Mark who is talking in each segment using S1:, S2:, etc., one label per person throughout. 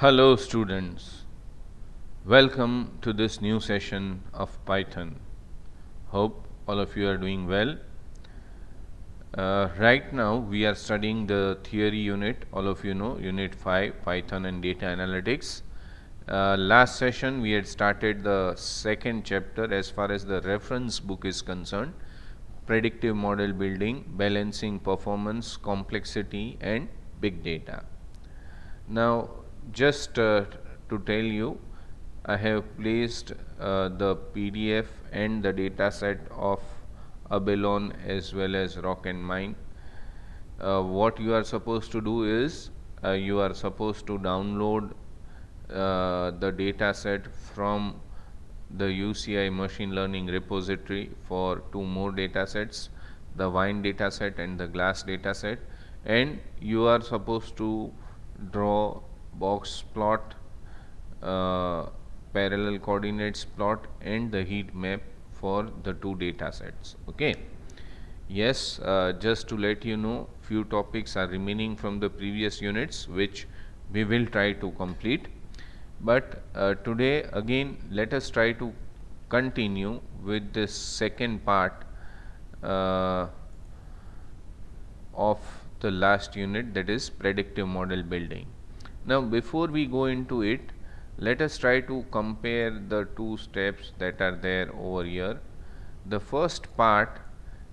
S1: Hello students, welcome to this new session of Python. Hope all of you are doing well. Right now we are studying the theory unit, all of you know, unit 5, Python and data analytics. Last session we had started the second chapter as far as the reference book is concerned, predictive model building, balancing performance, complexity and big data. Now just to tell you, I have placed the PDF and the data set of Abelon as well as Rock and Mine. What you are supposed to do is you are supposed to download the data set from the UCI machine learning repository for two more data sets, the wine data set and the glass data set, and you are supposed to draw box plot, parallel coordinates plot and the heat map for the two data sets. Okay. Yes, just to let you know, few topics are remaining from the previous units which we will try to complete. But today again let us try to continue with this second part of the last unit, that is predictive model building. Now before we go into it, let us try to compare the two steps that are there over here. The first part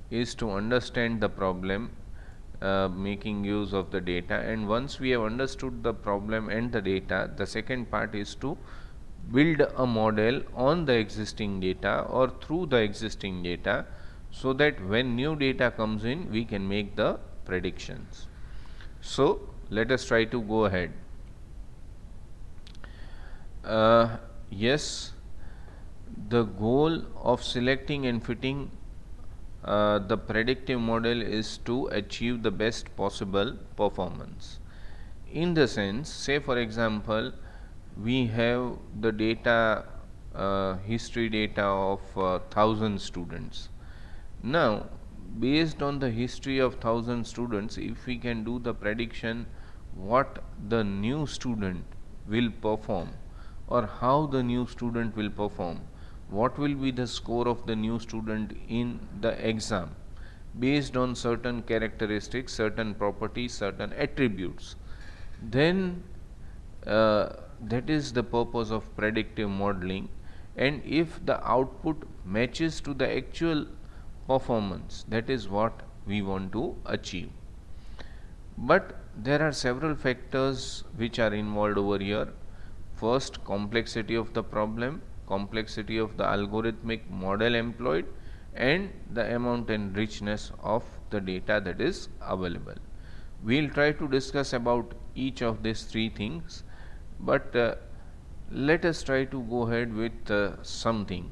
S1: is to understand the problem, making use of the data, and once we have understood the problem and the data, the second part is to build a model on the existing data or through the existing data, so that when new data comes in we can make the predictions. So let us try to go ahead. Yes, the goal of selecting and fitting the predictive model is to achieve the best possible performance. In the sense, say for example, we have the data, history data of 1000 students. Now, based on the history of 1000 students, if we can do the prediction what the new student will perform or how the new student will perform, what will be the score of the new student in the exam based on certain characteristics, certain properties, certain attributes, then that is the purpose of predictive modeling. And if the output matches to the actual performance, that is what we want to achieve. But there are several factors which are involved over here. First, complexity of the problem, complexity of the algorithmic model employed, and the amount and richness of the data that is available. We will try to discuss about each of these three things, but let us try to go ahead with something.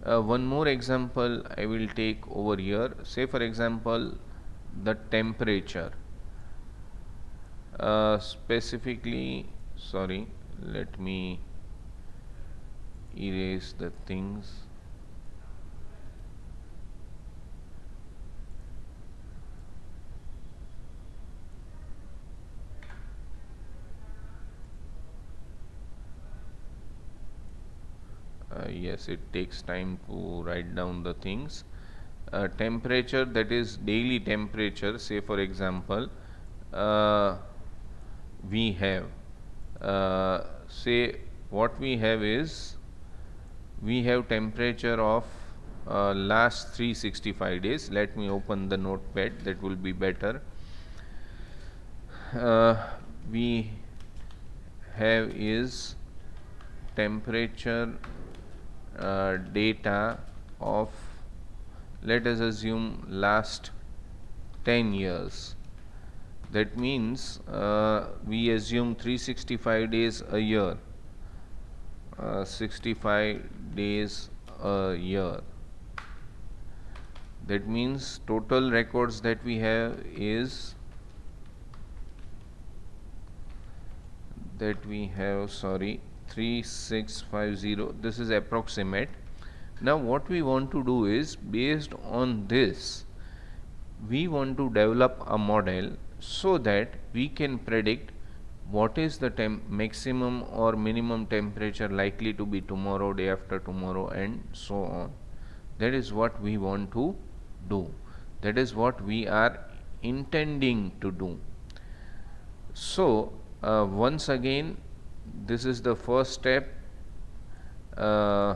S1: One more example I will take over here. Say for example, the temperature. Specifically, sorry, let me erase the things. Yes, it takes time to write down the things. Temperature, that is daily temperature. Say for example, we have say what we have is we have temperature of last 365 days. Let me open the notepad, that will be better. We have is temperature data of, let us assume, last 10 years. That means we assume 365 days a year, 65 days a year. That means total records that we have is sorry, 3650. This is approximate. Now what we want to do is, based on this, we want to develop a model so that we can predict what is the maximum or minimum temperature likely to be tomorrow, day after tomorrow, and so on. That is what we want to do. That is what we are intending to do. So, once again, this is the first step uh,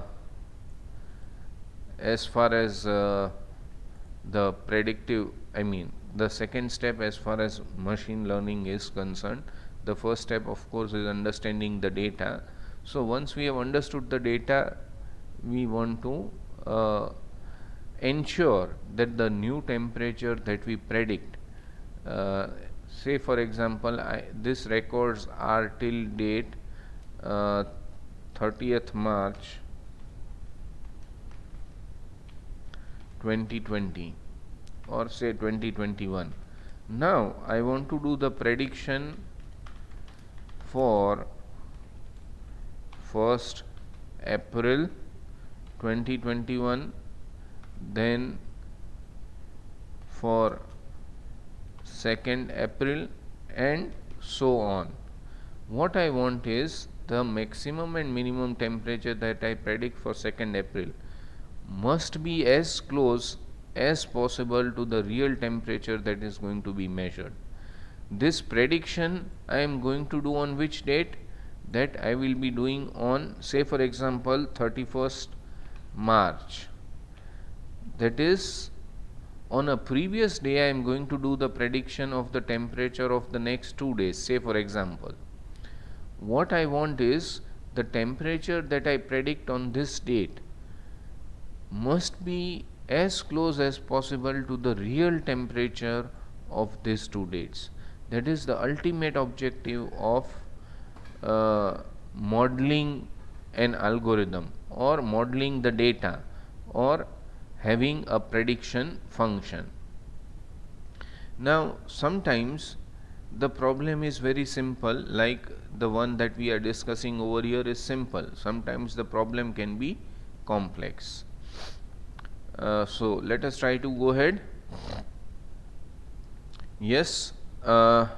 S1: as far as the predictive, I mean, the second step as far as machine learning is concerned. The first step, of course, is understanding the data. So, once we have understood the data, we want to ensure that the new temperature that we predict, say for example, this records are till date 30th March 2020 or say 2021. Now I want to do the prediction for 1st April 2021, then for 2nd April, and so on. What I want is the maximum and minimum temperature that I predict for 2nd April must be as close as possible to the real temperature that is going to be measured. This prediction I am going to do on which date? That I will be doing on, say for example, 31st March. That is, on a previous day I am going to do the prediction of the temperature of the next 2 days, say for example. What I want is the temperature that I predict on this date must be as close as possible to the real temperature of these 2 dates. That is the ultimate objective of modeling an algorithm or modeling the data or having a prediction function. Now, sometimes the problem is very simple, like the one that we are discussing over here is simple. Sometimes the problem can be complex. So let us try to go ahead. Yes, the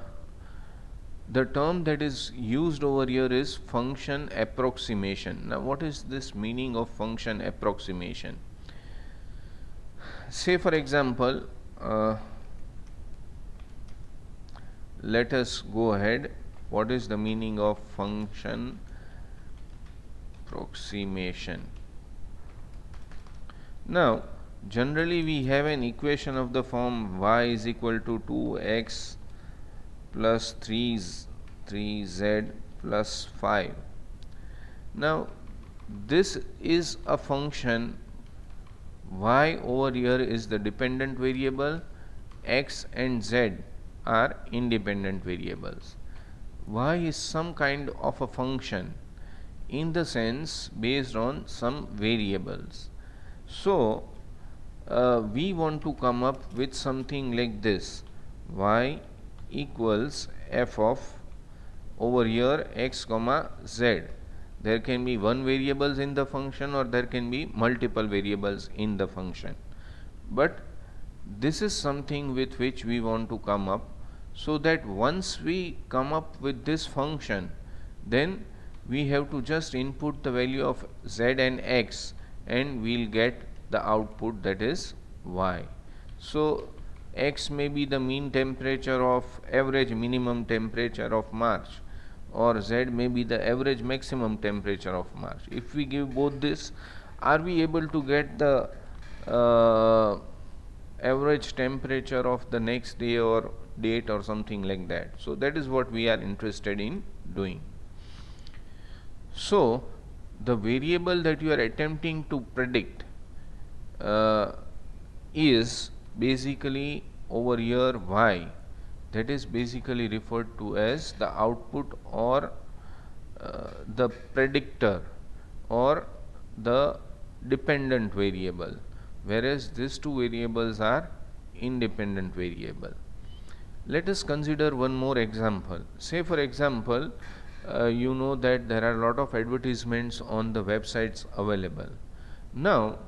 S1: term that is used over here is function approximation. Now, what is this meaning of function approximation? Say for example, let us go ahead. What is the meaning of function approximation? Now, generally we have an equation of the form y is equal to 2x plus 3z plus 5. Now, this is a function. Y over here is the dependent variable, x and z are independent variables. Y is some kind of a function in the sense based on some variables. So, we want to come up with something like this: y equals f of over here x comma z. There can be one variables in the function or there can be multiple variables in the function, but this is something with which we want to come up, so that once we come up with this function, then we have to just input the value of z and x and we will get the output, that is y. So, x may be the mean temperature of average minimum temperature of March, or z may be the average maximum temperature of March. If we give both this, are we able to get the average temperature of the next day or date or something like that? So, that is what we are interested in doing. So, the variable that you are attempting to predict is basically over here y, that is basically referred to as the output or the predictor or the dependent variable, whereas these two variables are independent variable. Let us consider one more example. Say for example, you know that there are a lot of advertisements on the websites available. Now,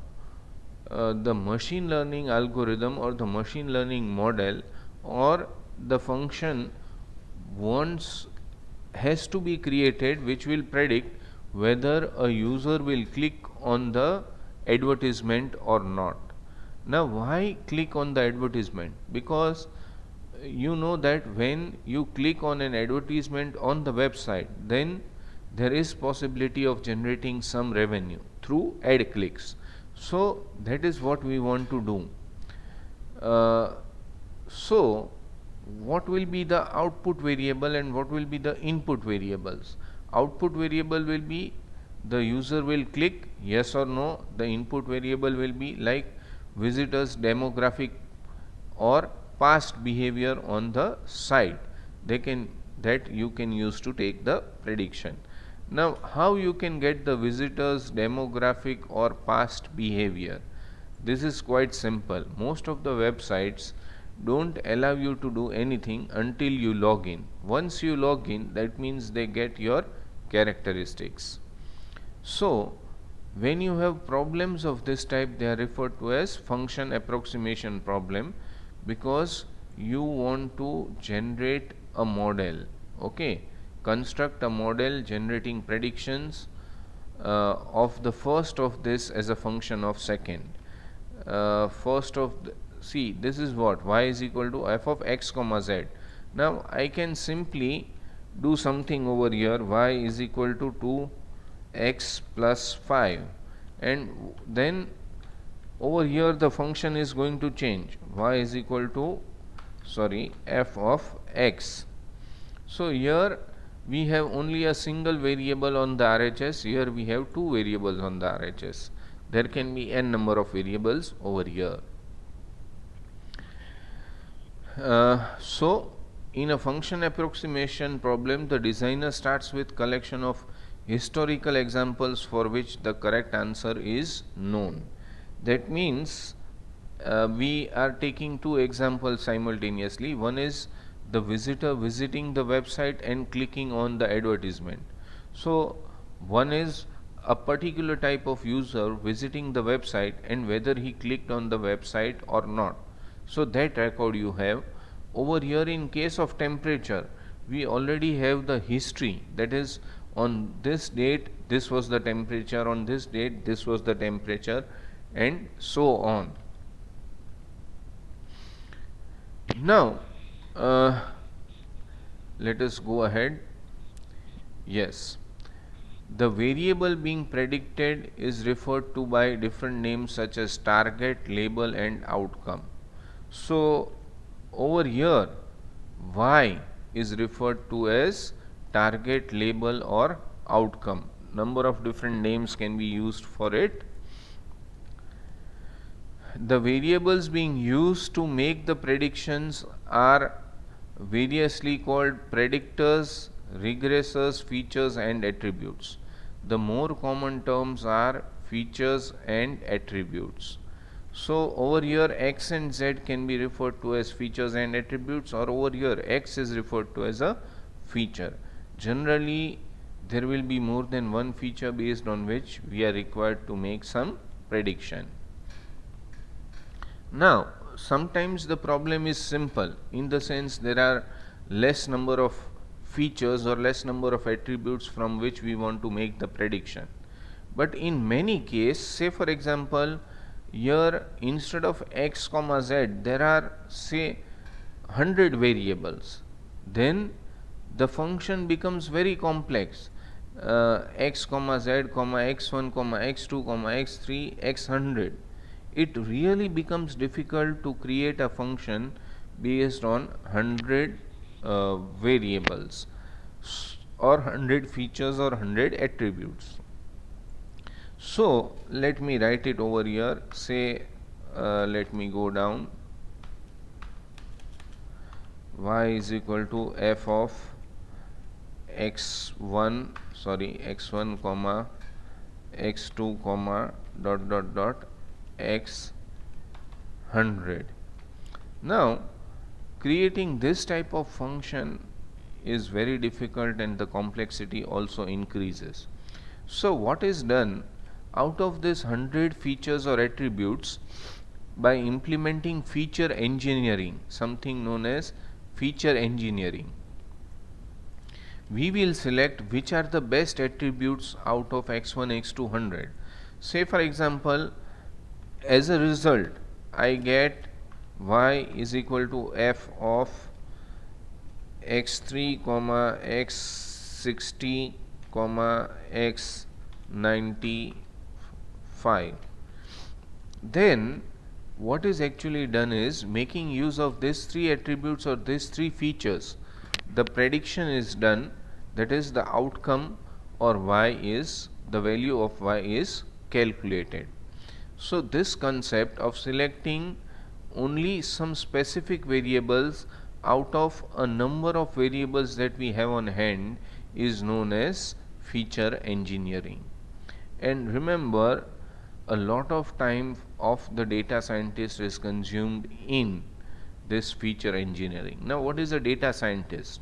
S1: the machine learning algorithm or the machine learning model or the function wants has to be created which will predict whether a user will click on the advertisement or not. Now, why click on the advertisement? Because you know that when you click on an advertisement on the website, then there is possibility of generating some revenue through ad clicks. So that is what we want to do. So what will be the output variable and what will be the input variables? Output variable will be the user will click yes or no. The input variable will be like visitors demographic or past behavior on the site. They can that you can use to take the prediction. Now, how you can get the visitors demographic or past behavior? This is quite simple. Most of the websites don't allow you to do anything until you log in. Once you log in, that means they get your characteristics. So, when you have problems of this type, they are referred to as function approximation problem, because you want to generate a model, okay, construct a model generating predictions of the first of this as a function of second. First of see, this is what y is equal to f of x comma z. Now I can simply do something over here. Y is equal to 2x plus 5, and then over here the function is going to change. Y is equal to f of x. So here we have only a single variable on the RHS. Here we have two variables on the RHS. There can be n number of variables over here. So in a function approximation problem, the designer starts with collection of historical examples for which the correct answer is known. That means we are taking two examples simultaneously. One is the visitor visiting the website and clicking on the advertisement. So one is a particular type of user visiting the website and whether he clicked on the website or not. So that record you have. Over here in case of temperature, we already have the history, that is on this date this was the temperature, on this date this was the temperature, and so on. Now let us go ahead. Yes, the variable being predicted is referred to by different names such as target, label, and outcome. So over here y is referred to as target, label, or outcome. Number of different names can be used for it. The variables being used to make the predictions are variously called predictors, regressors, features, and attributes. The more common terms are features and attributes. So over here x and z can be referred to as features and attributes, or over here x is referred to as a feature. Generally there will be more than one feature based on which we are required to make some prediction. Now sometimes the problem is simple, in the sense there are less number of features or less number of attributes from which we want to make the prediction. But in many cases, say for example, here instead of x comma z there are say 100 variables, then the function becomes very complex. X comma z comma x1 comma x2 comma x3 x100. It really becomes difficult to create a function based on 100 variables or 100 features or 100 attributes. So let me write it over here. Say let me go down. Y is equal to f of x1 comma x2 comma dot dot dot x 100. Now creating this type of function is very difficult and the complexity also increases. So what is done? Out of this 100 features or attributes, by implementing feature engineering, something known as feature engineering, we will select which are the best attributes out of x1, x2, 100. Say for example, as a result, I get y is equal to f of x3 comma x60 comma x95. Then what is actually done is making use of these three attributes or these three features. The prediction is done, that is the outcome or y is the value of y is calculated. So this concept of selecting only some specific variables out of a number of variables that we have on hand is known as feature engineering. And remember, a lot of time of the data scientist is consumed in this feature engineering. Now what is a data scientist?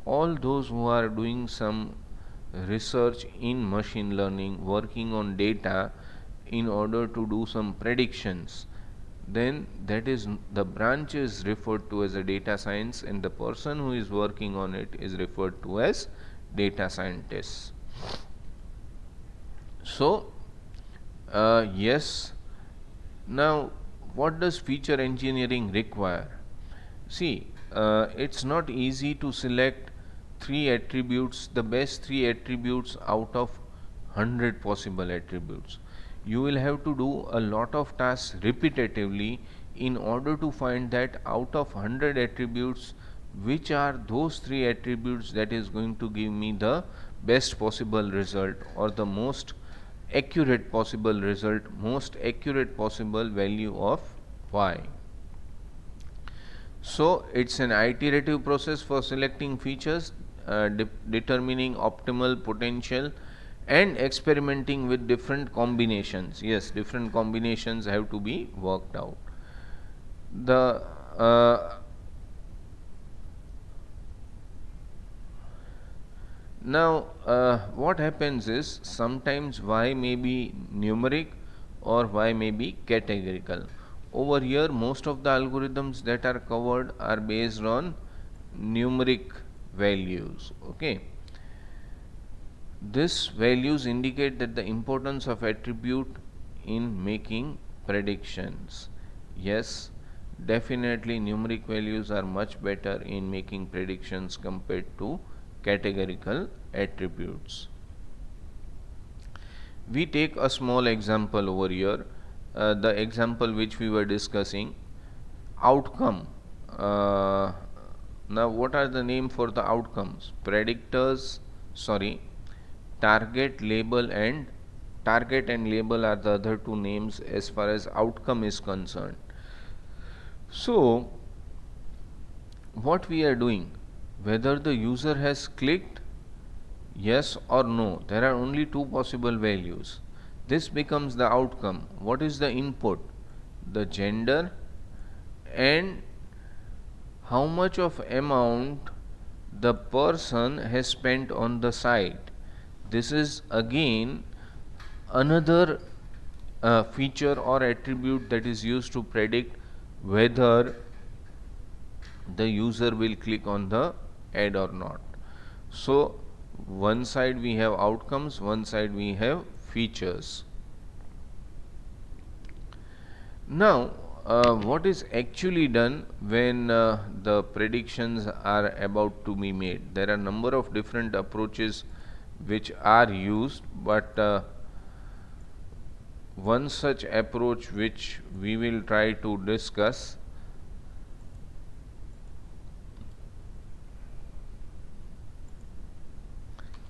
S1: All those who are doing some research in machine learning, working on data in order to do some predictions, then that is the branch is referred to as a data science, and the person who is working on it is referred to as data scientist. So yes, now what does feature engineering require? See, it's not easy to select three attributes, the best three attributes out of 100 possible attributes. You will have to do a lot of tasks repetitively in order to find that out of 100 attributes, which are those three attributes that is going to give me the best possible result or the most accurate possible result, most accurate possible value of y. So it's an iterative process for selecting features, determining optimal potential, and experimenting with different combinations. Yes, different combinations have to be worked out. The now what happens is sometimes y may be numeric or y may be categorical. Over here most of the algorithms that are covered are based on numeric values. Okay, these values indicate that the importance of attribute in making predictions. Yes, definitely numeric values are much better in making predictions compared to categorical attributes. We take a small example over here, the example which we were discussing, outcome. Now what are the name for the outcomes? Predictors, sorry, target, label, and target and label are the other two names as far as outcome is concerned. So what we are doing, whether the user has clicked yes or no, there are only two possible values. This becomes the outcome. What is the input? The gender and how much of amount the person has spent on the site. This is again another feature or attribute that is used to predict whether the user will click on the ad or not. So one side we have outcomes, one side we have features. Now what is actually done when the predictions are about to be made? There are a number of different approaches which are used, but one such approach which we will try to discuss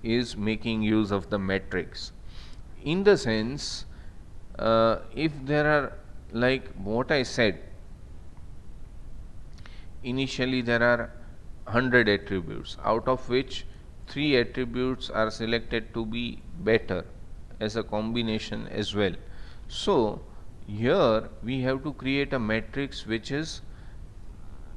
S1: is making use of the metrics. In the sense, if there are, like what I said, initially there are 100 attributes, out of which 3 attributes are selected to be better as a combination as well. So here we have to create a matrix which is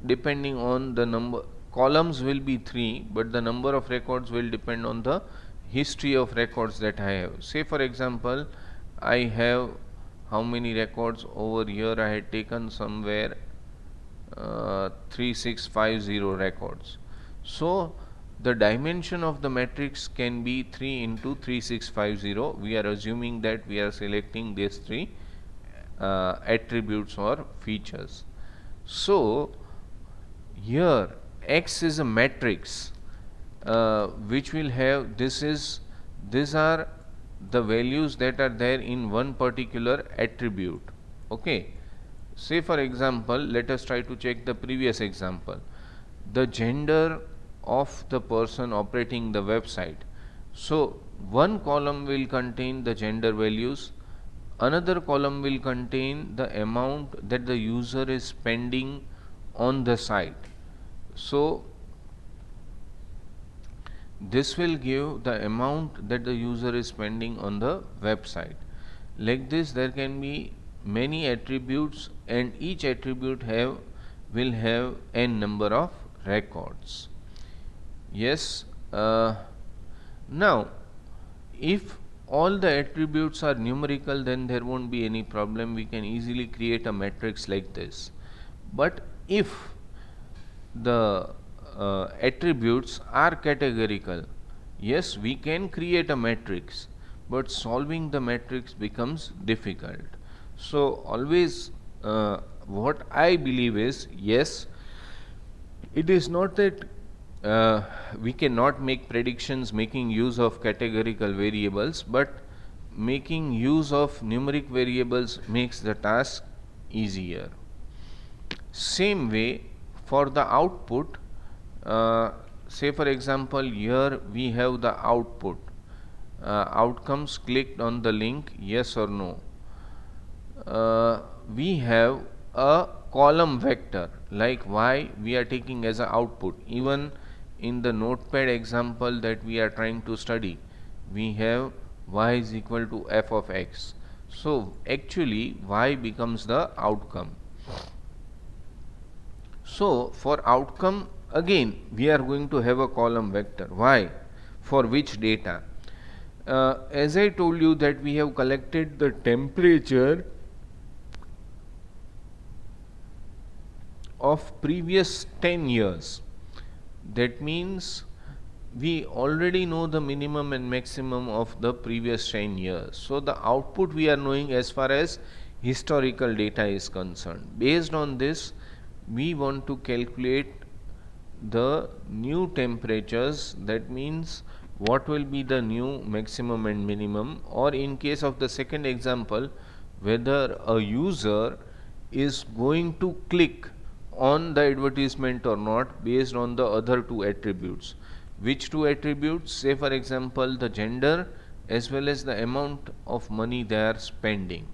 S1: depending on the number. Columns will be 3, but the number of records will depend on the history of records that I have. Say for example, I have how many records over here? I had taken somewhere 3650 records. So The dimension of the matrix can be 3 into 3650. We are assuming that we are selecting these three attributes or features. So here X is a matrix which will have these are the values that are there in one particular attribute. Okay, say for example, let us try to check the previous example, the gender of the person operating the website. So one column will contain the gender values, another column will contain the amount that the user is spending on the site. So this will give the amount that the user is spending on the website. Like this, there can be many attributes, and each attribute will have n number of records. Yes. Now, if all the attributes are numerical, then there won't be any problem. We can easily create a matrix like this. But if the attributes are categorical, yes, we can create a matrix, but solving the matrix becomes difficult. So always what I believe is, yes, it is not that we cannot make predictions making use of categorical variables, but making use of numeric variables makes the task easier. Same way for the output, say for example, here we have the output, outcomes clicked on the link, yes or no. We have a column vector like y we are taking as an output. Even in the notepad example that we are trying to study, we have y is equal to f of x. So actually y becomes the outcome. So for outcome, again we are going to have a column vector. Why? For which data? As I told you that we have collected the temperature of previous 10 years. That means we already know the minimum and maximum of the previous 10 years. So the output we are knowing as far as historical data is concerned. Based on this, we want to calculate the new temperatures. That means what will be the new maximum and minimum, or in case of the second example, whether a user is going to click on the advertisement or not based on the other two attributes. Which two attributes? Say for example, the gender as well as the amount of money they are spending.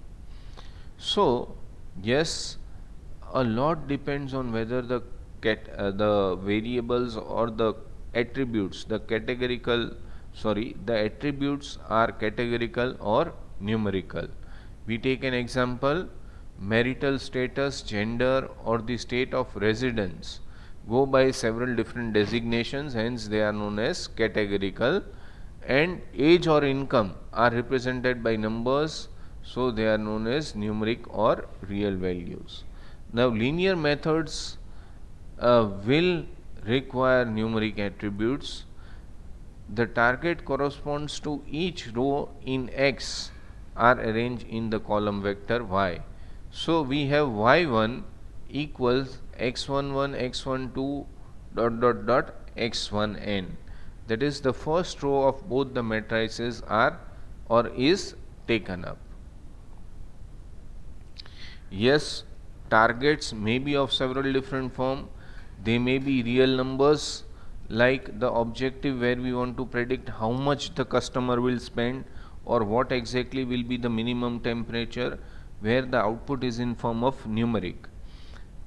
S1: So yes, a lot depends on whether the variables or the attributes, the attributes are categorical or numerical. We take an example, marital status, gender, or the state of residence go by several different designations, hence they are known as categorical, and age or income are represented by numbers, so they are known as numeric or real values. Now linear methods will require numeric attributes. The target corresponds to each row in X are arranged in the column vector Y. So we have y1 equals x11, x12 xn. That is, the first row of both the matrices are or is taken up. Yes, targets may be of several different form. They may be real numbers like the objective where we want to predict how much the customer will spend or what exactly will be the minimum temperature, where the output is in form of numeric.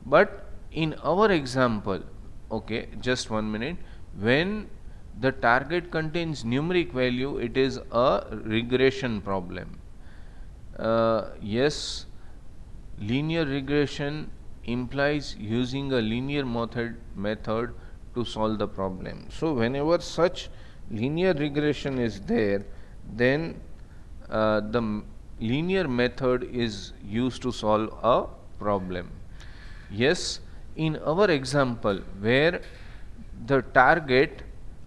S1: But in our example, okay, just 1 minute, when the target contains numeric value, it is a regression problem. Yes, linear regression implies using a linear method to solve the problem. So whenever such linear regression is there, then the linear method is used to solve a problem. Yes, in our example where the target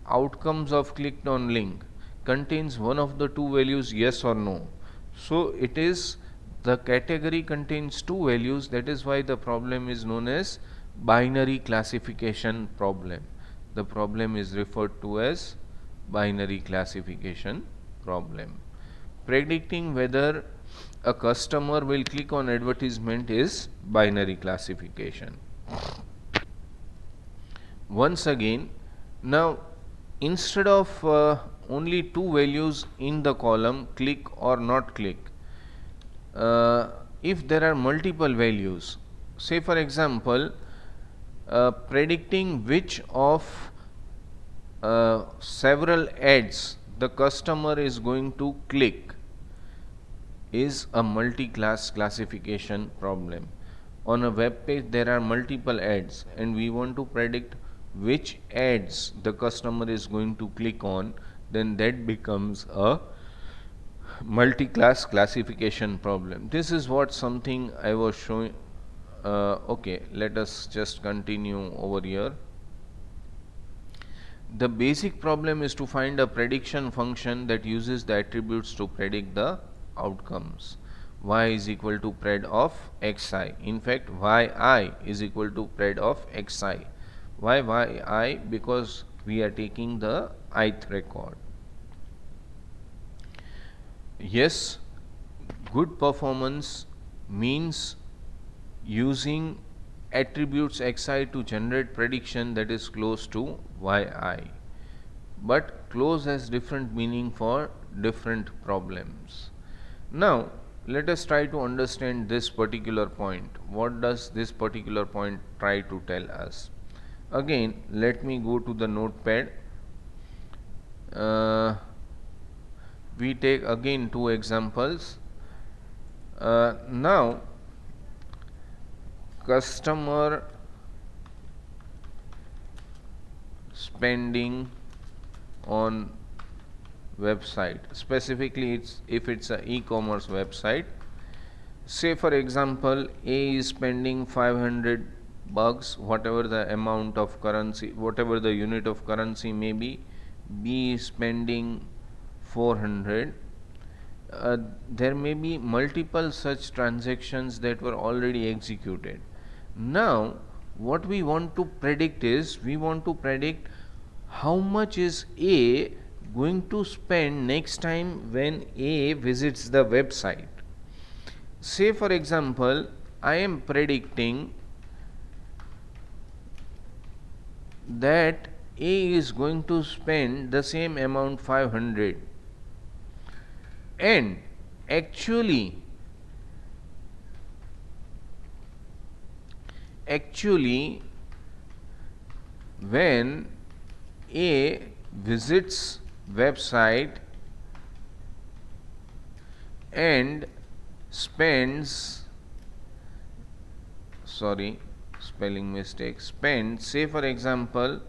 S1: outcomes of clicked on link contains one of the two values, yes or no. So it is, the category contains two values, that is why the problem is known as binary classification problem. The problem is referred to as binary classification problem. Predicting whether a customer will click on advertisement is binary classification. Once again, now instead of only two values in the column, click or not click, if there are multiple values, say for example, predicting which of several ads the customer is going to click is a multi-class classification problem. On a web page there are multiple ads and we want to predict which ads the customer is going to click on, then that becomes a multi-class classification problem. This is what something I was showing. Okay, let us just continue over here. The basic problem is to find a prediction function that uses the attributes to predict the outcomes. Y is equal to pred of xi. In fact, yi is equal to pred of xi. Why yi? Because we are taking the ith record. Yes, good performance means using attributes xi to generate prediction that is close to yi, but close has different meaning for different problems. Now let us try to understand this particular point. What does this particular point try to tell us? Again, let me go to the notepad. We take again two examples. Now customer spending on website, specifically if it's a e-commerce website. Say for example, A is spending 500 bucks, whatever the amount of currency, whatever the unit of currency may be. B is spending 400. There may be multiple such transactions that were already executed. Now what we want to predict is, we want to predict how much is A going to spend next time when A visits the website. Say for example, I am predicting that A is going to spend the same amount, 500, and actually when A visits website and spends, sorry, spelling mistake, spends, say for example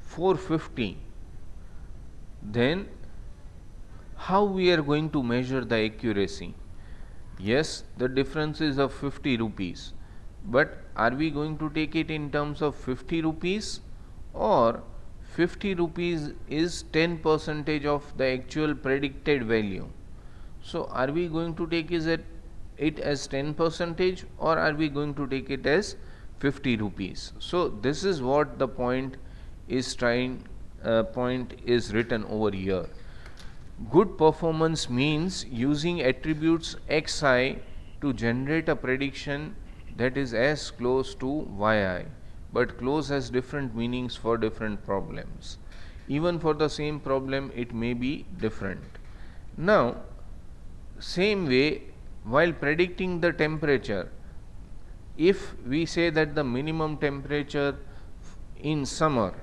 S1: 450, then how we are going to measure the accuracy? Yes, the difference is of 50 rupees, but are we going to take it in terms of 50 rupees, or 50 rupees is 10% of the actual predicted value? So are we going to take it as 10%, or are we going to take it as 50 rupees? So this is what the point is written over here. Good performance means using attributes xi to generate a prediction that is as close to yi, but close has different meanings for different problems. Even for the same problem it may be different. Now same way, while predicting the temperature, if we say that the minimum temperature in summer,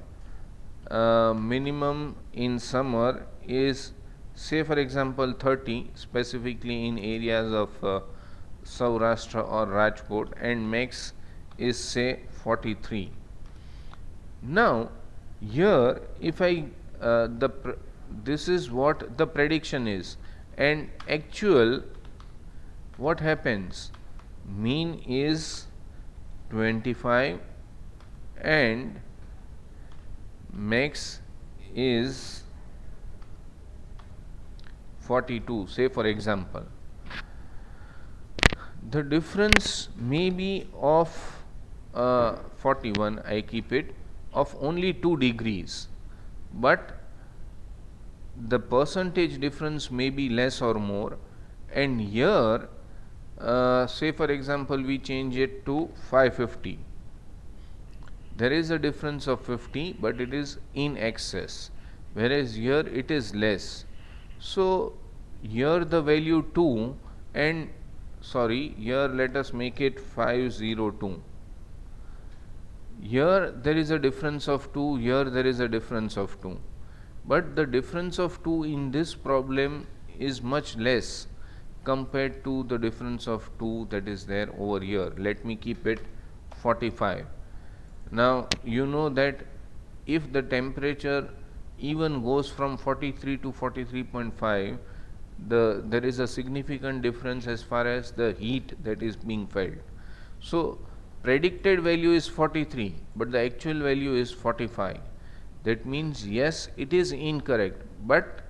S1: is, say for example 30, specifically in areas of Saurashtra or Rajkot, and max is say 43. Now here if I this is what the prediction is, and actual what happens, mean is 25 and max is 42, say for example, the difference may be of 41, I keep it, of only 2 degrees, but the percentage difference may be less or more, and here say for example we change it to 550. There is a difference of 50, but it is in excess, whereas here it is less. So here the value 2, and sorry, here let us make it 502. Here there is a difference of 2, here there is a difference of 2, but the difference of 2 in this problem is much less compared to the difference of 2 that is there over here. Let me keep it 45. Now you know that if the temperature even goes from 43 to 43.5, there is a significant difference as far as the heat that is being felt. So predicted value is 43, but the actual value is 45. That means yes, it is incorrect, but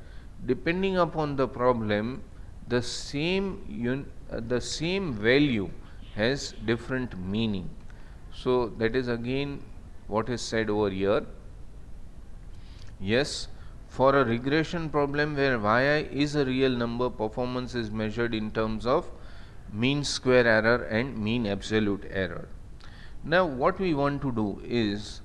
S1: depending upon the problem, the same value has different meaning. So that is again what is said over here. Yes, for a regression problem where yi is a real number, performance is measured in terms of mean square error and mean absolute error. Now what we want to do is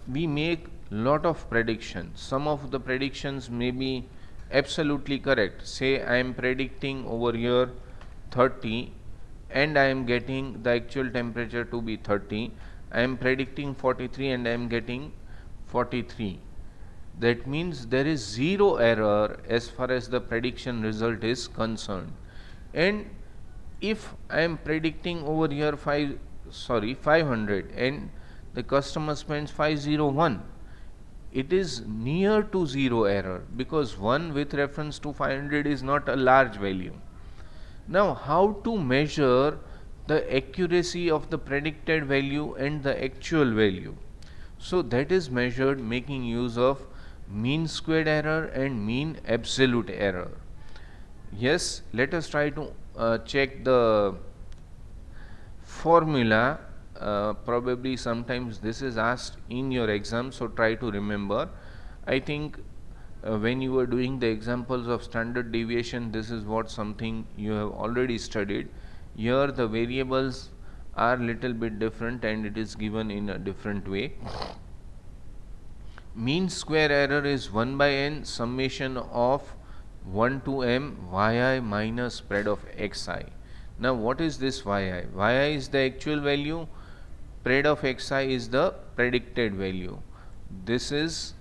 S1: we make lot of predictions. Some of the predictions may be absolutely correct. Say I am predicting over here 30 and I am getting the actual temperature to be 30. I am predicting 43 and I am getting 43. That means there is zero error as far as the prediction result is concerned. And if I am predicting over here 500 and the customer spends 501, it is near to zero error, because 1 with reference to 500 is not a large value. Now how to measure the accuracy of the predicted value and the actual value? So that is measured making use of mean squared error and mean absolute error. Yes, let us try to check the formula. Probably sometimes this is asked in your exam, so try to remember. I think when you were doing the examples of standard deviation, this is what something you have already studied. Here the variables are little bit different and it is given in a different way. Mean square error is 1 by n summation of 1 to m yi minus spread of xi. Now what is this yi? Yi is the actual value, spread of xi is the predicted value. This is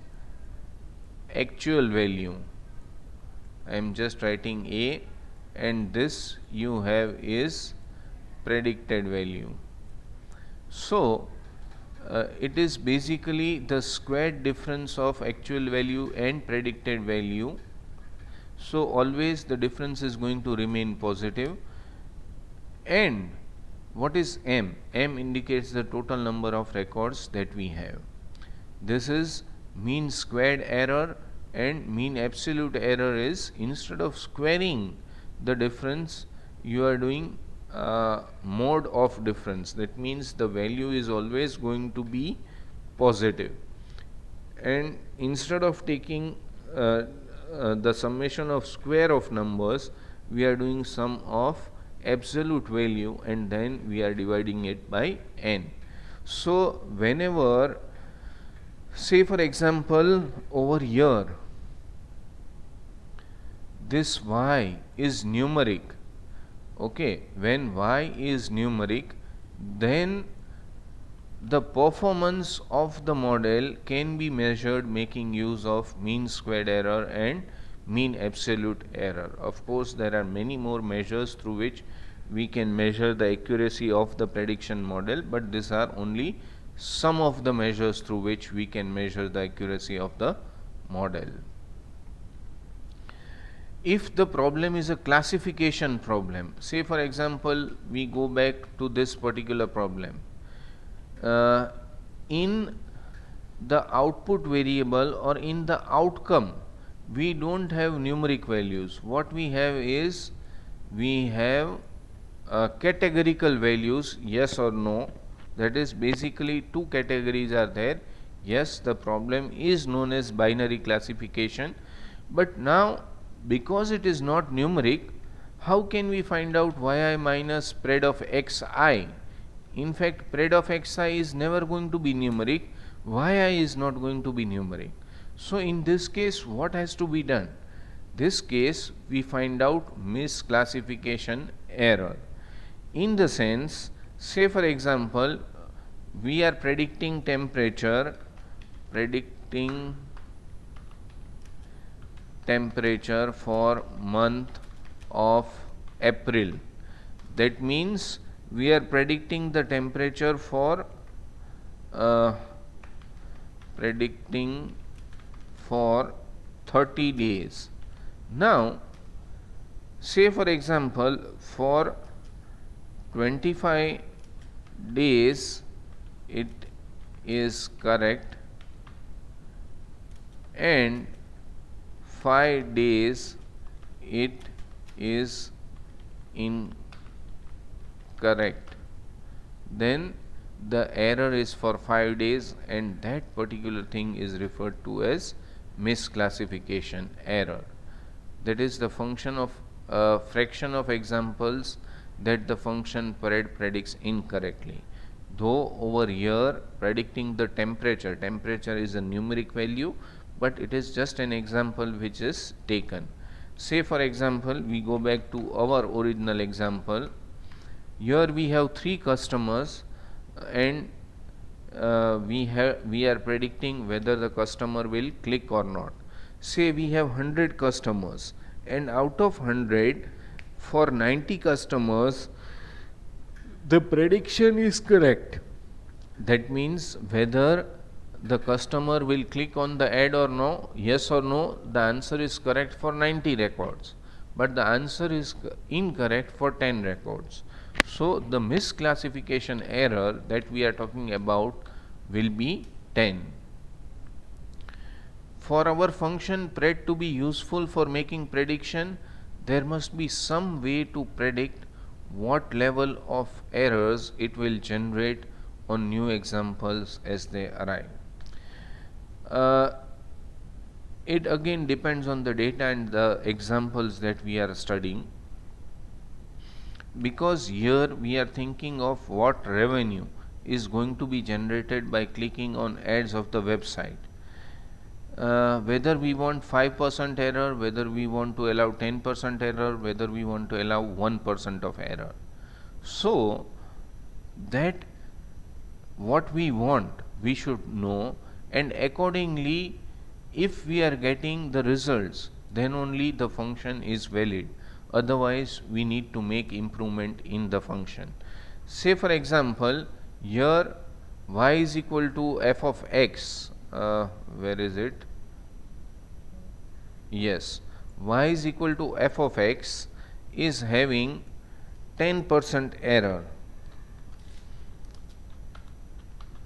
S1: actual value. I am just writing a, and this you have is predicted value. So it is basically the squared difference of actual value and predicted value. So always the difference is going to remain positive. And what is m? M indicates the total number of records that we have. This is mean squared error, and mean absolute error is, instead of squaring the difference, you are doing mode of difference. That means the value is always going to be positive, and instead of taking the summation of square of numbers, we are doing sum of absolute value and then we are dividing it by n. So whenever, say for example over here this y is numeric, okay, when y is numeric, then the performance of the model can be measured making use of mean squared error and mean absolute error. Of course, there are many more measures through which we can measure the accuracy of the prediction model, but these are only some of the measures through which we can measure the accuracy of the model. If the problem is a classification problem, say for example we go back to this particular problem, in the output variable or in the outcome we don't have numeric values. What we have is we have categorical values, yes or no. That is basically two categories are there. Yes, the problem is known as binary classification, but now because it is not numeric, how can we find out yi minus spread of xi? In fact, spread of xi is never going to be numeric, yi is not going to be numeric. So in this case, what has to be done? This case we find out misclassification error. In the sense, say for example, we are predicting temperature for month of April. That means we are predicting the temperature for 30 days. Now, say for example, for 25 days it is correct and 5 days it is incorrect, then the error is for 5 days and that particular thing is referred to as misclassification error. That is the function of fraction of examples that the function predicts incorrectly. Though over here predicting the temperature is a numeric value, but it is just an example which is taken. Say for example, we go back to our original example. Here we have 3 customers and we are predicting whether the customer will click or not. Say we have 100 customers and out of 100, for 90 customers the prediction is correct. That means whether the customer will click on the ad or no, yes or no, the answer is correct for 90 records, but the answer is incorrect for 10 records. So the misclassification error that we are talking about will be 10. For our function pred to be useful for making prediction, there must be some way to predict what level of errors it will generate on new examples as they arrive. It again depends on the data and the examples that we are studying, because here we are thinking of what revenue is going to be generated by clicking on ads of the website. Whether we want 5% error, whether we want to allow 10% error, whether we want to allow 1% of error. So that what we want we should know, and accordingly if we are getting the results, then only the function is valid. Otherwise we need to make improvement in the function. Say for example, here y is equal to f of x, where is it? Yes, y is equal to f of x is having 10% error,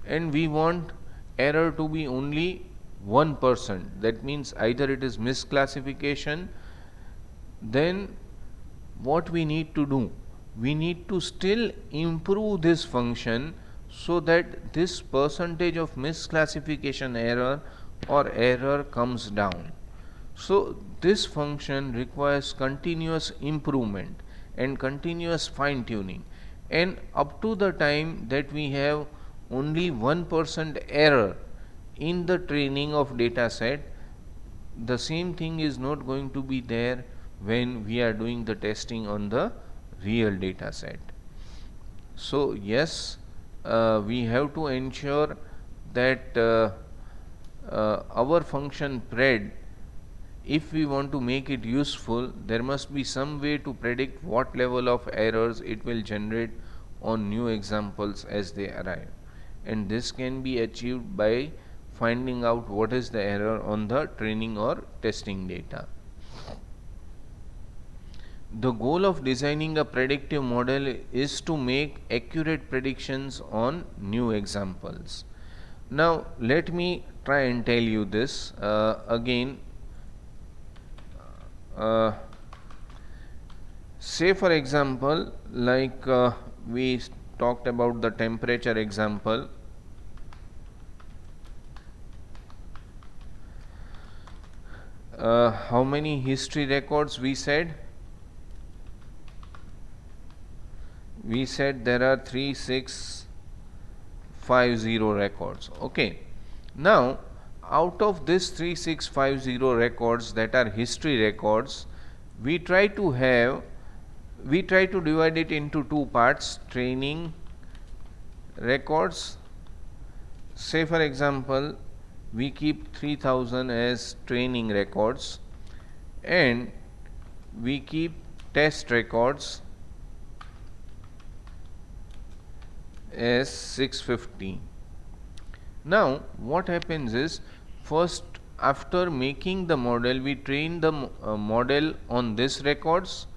S1: and we want error to be only 1%. That means either it is misclassification. Then what we need to do, we need to still improve this function so that this percentage of misclassification error or error comes down. So this function requires continuous improvement and continuous fine tuning, and up to the time that we have only 1% error in the training of data set, the same thing is not going to be there when we are doing the testing on the real data set. So yes, we have to ensure that our function pred, if we want to make it useful, there must be some way to predict what level of errors it will generate on new examples as they arrive, and this can be achieved by finding out what is the error on the training or testing data. The goal of designing a predictive model is to make accurate predictions on new examples. Now let me try and tell you this again. Uh, Say for example, like we talked about the temperature example. How many history records we said? We said there are 3650 records. Okay. Now, out of this 3650 records that are history records, we try to divide it into two parts: training records. Say for example, we keep 3000 as training records, and we keep test records as 650. Now what happens is, first after making the model, we train the model on this records,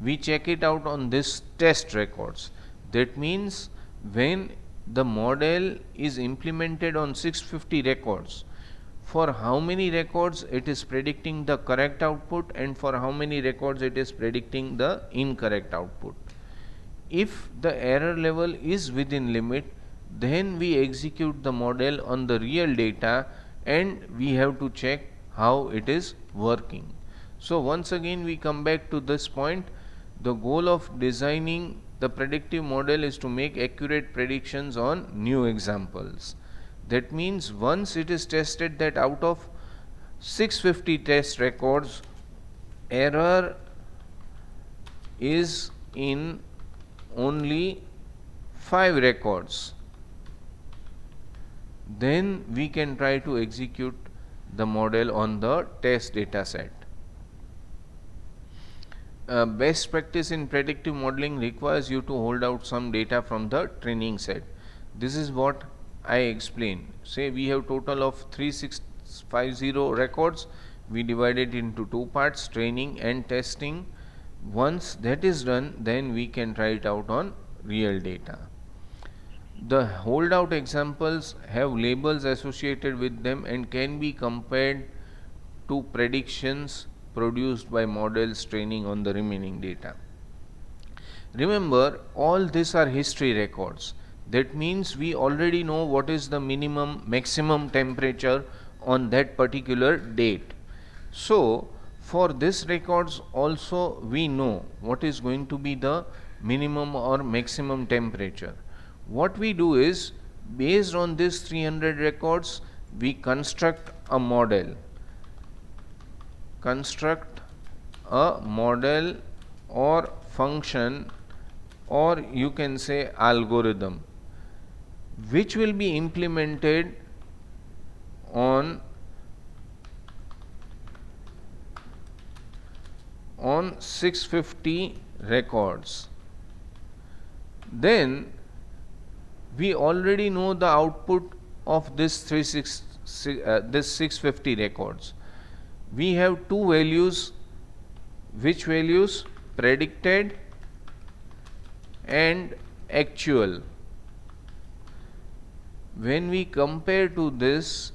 S1: we check it out on this test records. That means when the model is implemented on 650 records, for how many records it is predicting the correct output, and for how many records it is predicting the incorrect output. If the error level is within limit, then we execute the model on the real data, and we have to check how it is working. So once again we come back to this point. The goal of designing the predictive model is to make accurate predictions on new examples. That means once it is tested that out of 650 test records, error is in only 5 records, then we can try to execute the model on the test data set. Best practice in predictive modeling requires you to hold out some data from the training set. This is what I explained. Say we have total of 3650 records, we divide it into two parts, training and testing. Once that is done, then we can try it out on real data. The holdout examples have labels associated with them and can be compared to predictions produced by models training on the remaining data. Remember, all these are history records. That means we already know what is the maximum temperature on that particular date. So for this records also we know what is going to be the minimum or maximum temperature. What we do is, based on this 300 records, we construct a model or function, or you can say algorithm, which will be implemented on 650 records. Then we already know the output of this 650 records. We have two values. Which values? Predicted and actual. When we compare this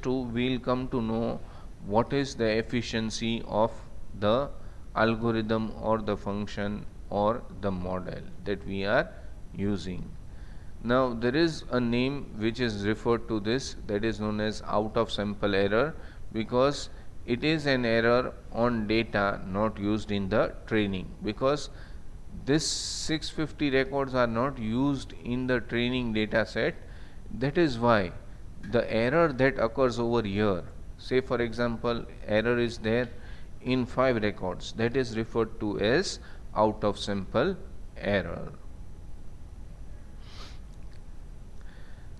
S1: two, we will come to know what is the efficiency of the algorithm or the function or the model that we are using. Now there is a name which is referred to this, that is known as out of sample error, because it is an error on data not used in the training, because this 650 records are not used in the training data set. That is why the error that occurs over here, say for example error is there in 5 records, that is referred to as out of sample error.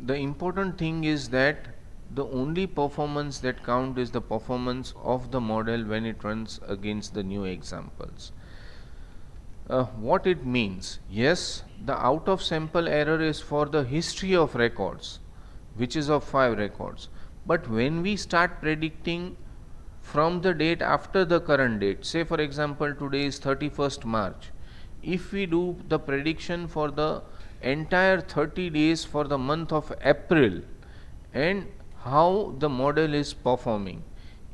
S1: The important thing is that the only performance that count is the performance of the model when it runs against the new examples. What it means? Yes, the out of sample error is for the history of records, which is of 5 records. But when we start predicting from the date after the current date, say for example today is 31st March, if we do the prediction for the entire 30 days for the month of April and how the model is performing.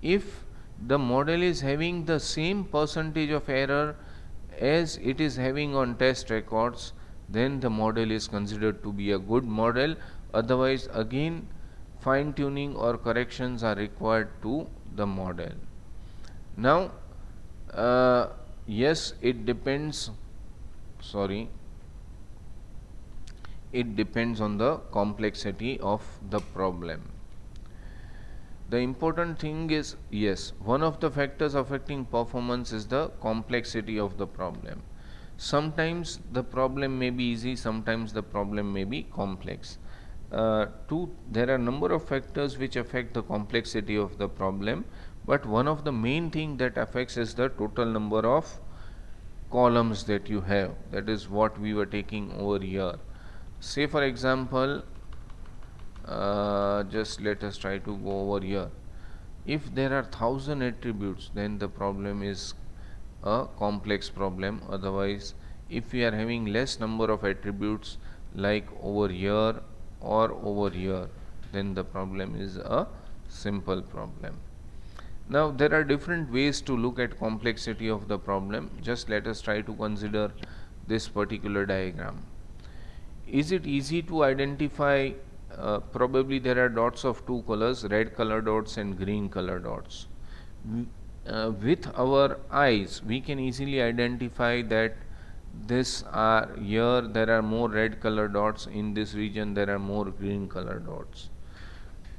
S1: If the model is having the same percentage of error as it is having on test records, then the model is considered to be a good model. Otherwise, again, fine tuning or corrections are required to the model. Now, yes, it depends on the complexity of the problem. The important thing is, yes, one of the factors affecting performance is the complexity of the problem. Sometimes the problem may be easy, sometimes the problem may be complex. There are a number of factors which affect the complexity of the problem, but one of the main thing that affects is the total number of columns that you have. That is what we were taking over here. Say for example, just let us try to go over here. If there are 1000 attributes, then the problem is a complex problem. Otherwise, if we are having less number of attributes like over here or over here, then the problem is a simple problem. Now, there are different ways to look at complexity of the problem. Just let us try to consider this particular diagram. Is it easy to identify? Probably there are dots of two colors, red color dots and green color dots. With our eyes, we can easily identify that this are here there are more red color dots, in this region there are more green color dots.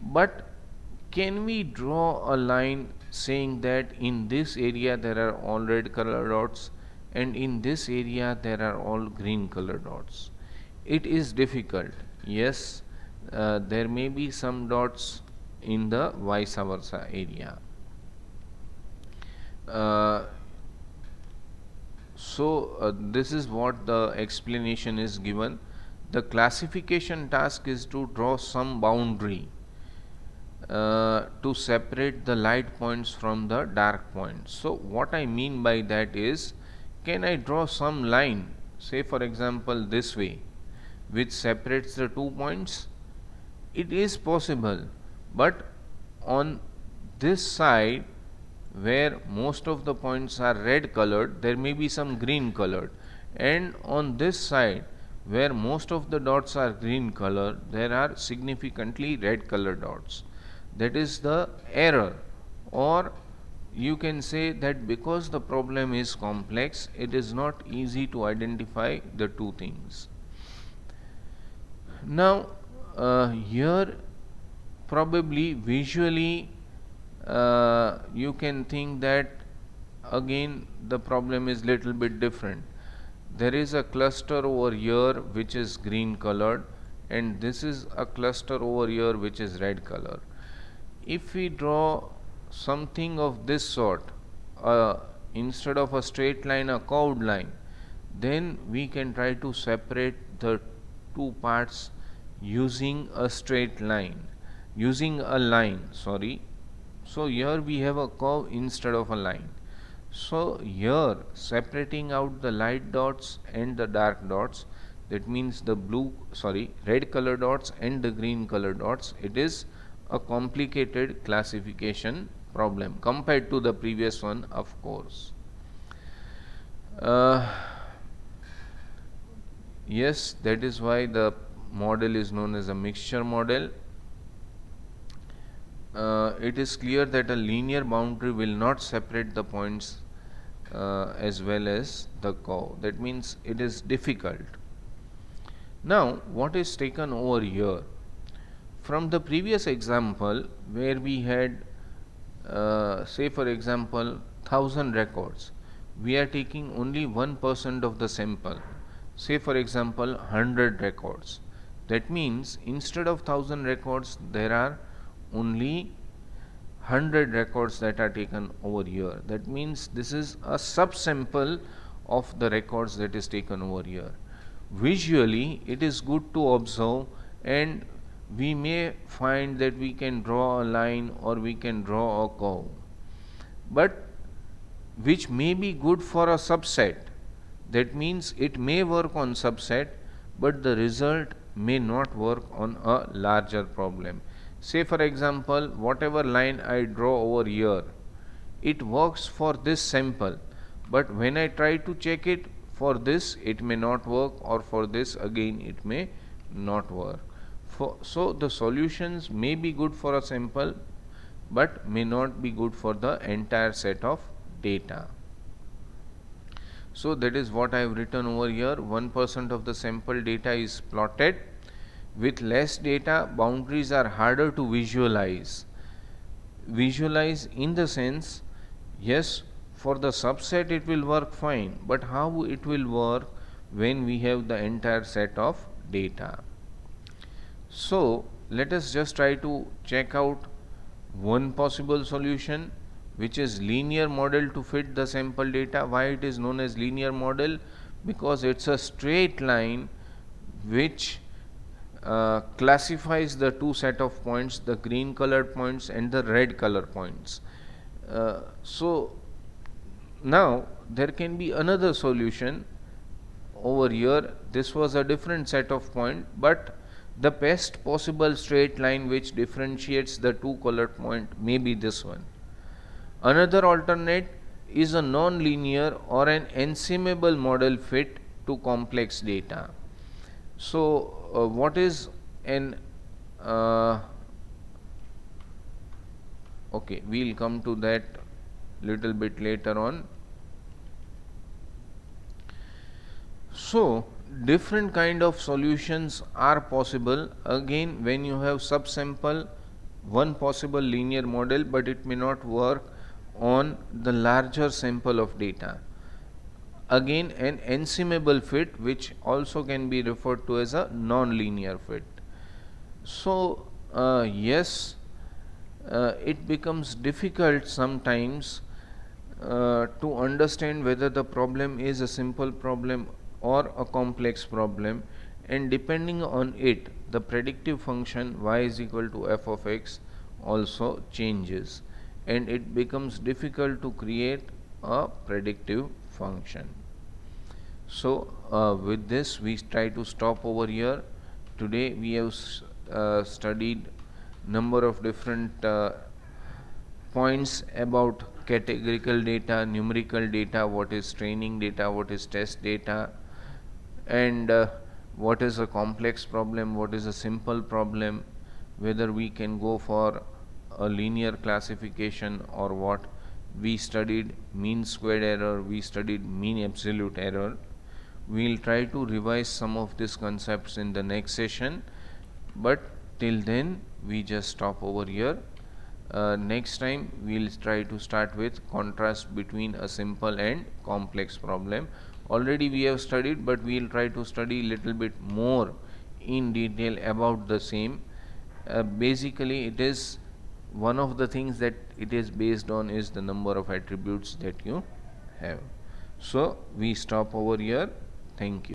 S1: But can we draw a line saying that in this area there are all red color dots and in this area there are all green color dots? It is difficult. Yes, there may be some dots in the vice versa area. This is what the explanation is given. The classification task is to draw some boundary to separate the light points from the dark points. So what I mean by that is, can I draw some line, say for example this way, which separates the 2 points? It is possible, but on this side where most of the points are red colored, there may be some green colored, and on this side where most of the dots are green color, there are significantly red colored dots. That is the error, or you can say that because the problem is complex, it is not easy to identify the two things. Now, here probably visually you can think that again the problem is little bit different. There is a cluster over here which is green colored, and this is a cluster over here which is red color. If we draw something of this sort, instead of a straight line, a curved line, then we can try to separate the two parts using a straight line, using a line, sorry. So here we have a curve instead of a line. So here separating out the light dots and the dark dots, that means the red color dots and the green color dots, it is a complicated classification problem compared to the previous one, of course. Yes, that is why the model is known as a mixture model. It is clear that a linear boundary will not separate the points as well as the curve. That means it is difficult. Now, what is taken over here? From the previous example where we had say for example 1000 records, we are taking only 1% of the sample, say for example 100 records. That means instead of 1000 records there are only 100 records that are taken over here. That means this is a subsample of the records that is taken over here. Visually it is good to observe, and we may find that we can draw a line or we can draw a curve, but which may be good for a subset. That means it may work on subset, but the result may not work on a larger problem. Say for example, whatever line I draw over here, it works for this sample, but when I try to check it for this, it may not work, or for this again it may not work. So the solutions may be good for a sample but may not be good for the entire set of data. So that is what I have written over here. 1% of the sample data is plotted. With less data, boundaries are harder to visualize. Visualize in the sense, yes, for the subset it will work fine, but how it will work when we have the entire set of data. So let us just try to check out one possible solution, which is linear model to fit the sample data. Why it is known as linear model? Because it's a straight line which classifies the two set of points, the green colored points and the red color points. So now there can be another solution over here. This was a different set of point, but the best possible straight line which differentiates the two colored point may be this one. Another alternate is a non-linear or an ensemble model fit to complex data. So what is an okay, we'll come to that little bit later on. So different kind of solutions are possible. Again, when you have subsample, one possible linear model, but it may not work on the larger sample of data. Again, an ensemble fit, which also can be referred to as a non-linear fit. So yes, it becomes difficult sometimes to understand whether the problem is a simple problem or a complex problem, and depending on it, the predictive function y is equal to f of x also changes, and it becomes difficult to create a predictive function. So with this we try to stop over here. Today we have studied number of different points about categorical data, numerical data, what is training data, what is test data, and what is a complex problem, what is a simple problem, whether we can go for a linear classification or what. We studied mean squared error, we studied mean absolute error. We'll try to revise some of these concepts in the next session, but till then we just stop over here. Next time we'll try to start with contrast between a simple and complex problem. Already we have studied, but we'll try to study little bit more in detail about the same. Basically it is one of the things that it is based on is the number of attributes that you have. So we stop over here. Thank you.